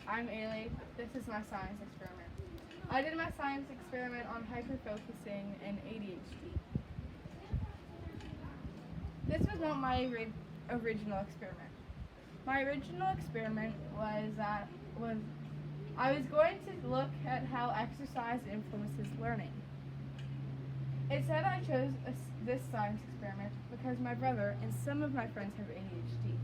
Hi, I'm Ailey. This is my science experiment. I did my science experiment on hyperfocusing and ADHD. This was not my original experiment. My original experiment was I was going to look at how exercise influences learning. It said I chose this science experiment because my brother and some of my friends have ADHD.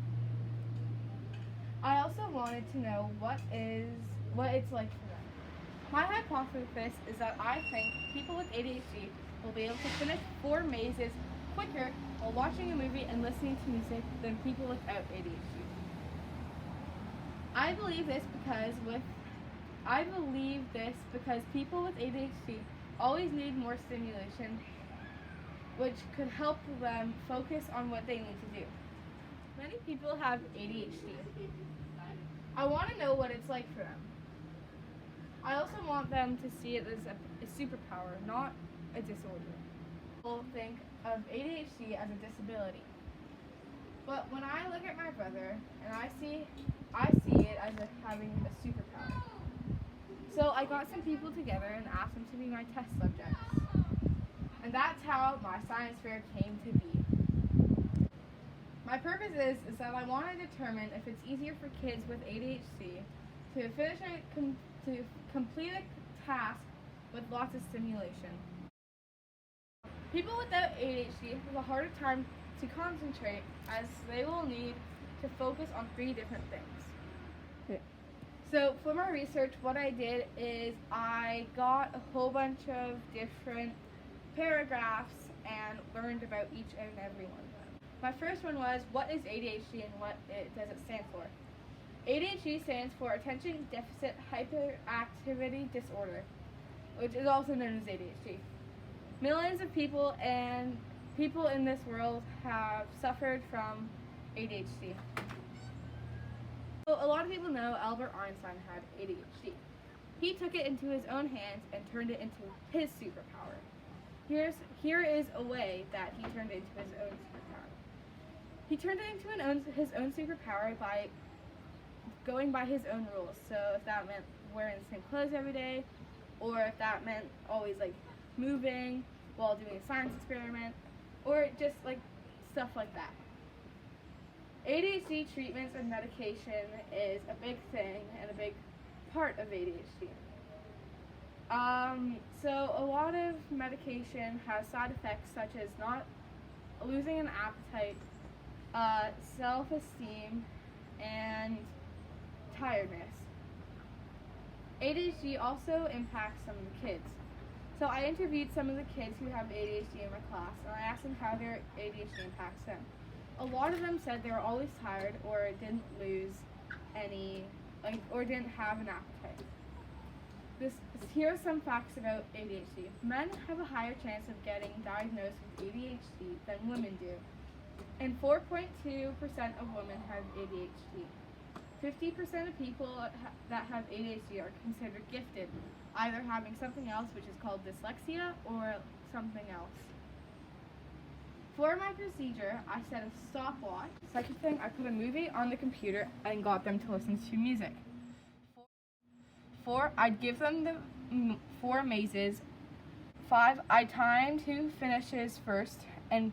I also wanted to know what it's like for them. My hypothesis is that I think people with ADHD will be able to finish 4 mazes quicker while watching a movie and listening to music than people without ADHD. I believe this because people with ADHD always need more stimulation, which could help them focus on what they need to do. Many people have ADHD. I want to know what it's like for them. I also want them to see it as a superpower, not a disorder. People think of ADHD as a disability. But when I look at my brother and I see it as having a superpower. So I got some people together and asked them to be my test subjects. And that's how my science fair came to be. My purpose is that I want to determine if it's easier for kids with ADHD to complete a task with lots of stimulation. People without ADHD have a harder time to concentrate as they will need to focus on 3 different things. So for my research, what I did is I got a whole bunch of different paragraphs and learned about each and every one of them. My first one was, what is ADHD and what does it stand for? ADHD stands for Attention Deficit Hyperactivity Disorder, which is also known as ADHD. Millions of people in this world have suffered from ADHD. So a lot of people know Albert Einstein had ADHD. He took it into his own hands and turned it into his superpower. Here is a way that he turned it into his own superpower. He turned it into his own superpower by going by his own rules. So if that meant wearing the same clothes every day, or if that meant always moving while doing a science experiment, or just stuff like that. ADHD treatments and medication is a big thing and a big part of ADHD. So a lot of medication has side effects such as not losing an appetite, self-esteem, and tiredness. ADHD also impacts some of the kids. So I interviewed some of the kids who have ADHD in my class, and I asked them how their ADHD impacts them. A lot of them said they were always tired or didn't lose any, or didn't have an appetite. Here are some facts about ADHD. Men have a higher chance of getting diagnosed with ADHD than women do, and 4.2% of women have ADHD. 50% of people that have ADHD are considered gifted, either having something else which is called dyslexia or something else. For my procedure, I set a stopwatch. Second thing, I put a movie on the computer and got them to listen to music. 4, I'd give them the 4 mazes. 5, I timed who finishes first and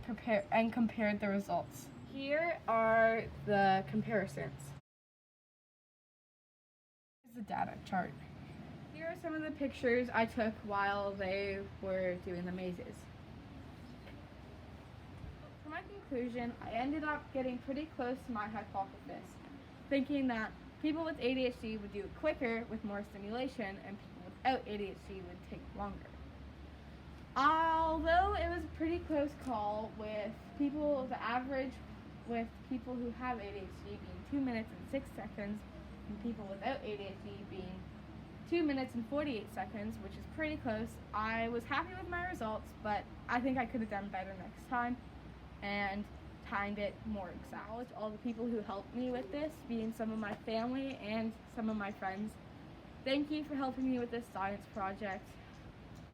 compared the results. Here are the comparisons. Here's the data chart. Here are some of the pictures I took while they were doing the mazes. For my conclusion, I ended up getting pretty close to my hypothesis, thinking that people with ADHD would do it quicker with more stimulation and people without ADHD would take longer. Although it was a pretty close call with the average with people who have ADHD being 2 minutes and 6 seconds and people without ADHD being 2 minutes and 48 seconds, which is pretty close. I was happy with my results, but I think I could have done better next time and timed it more exact. All the people who helped me with this, being some of my family and some of my friends. Thank you for helping me with this science project.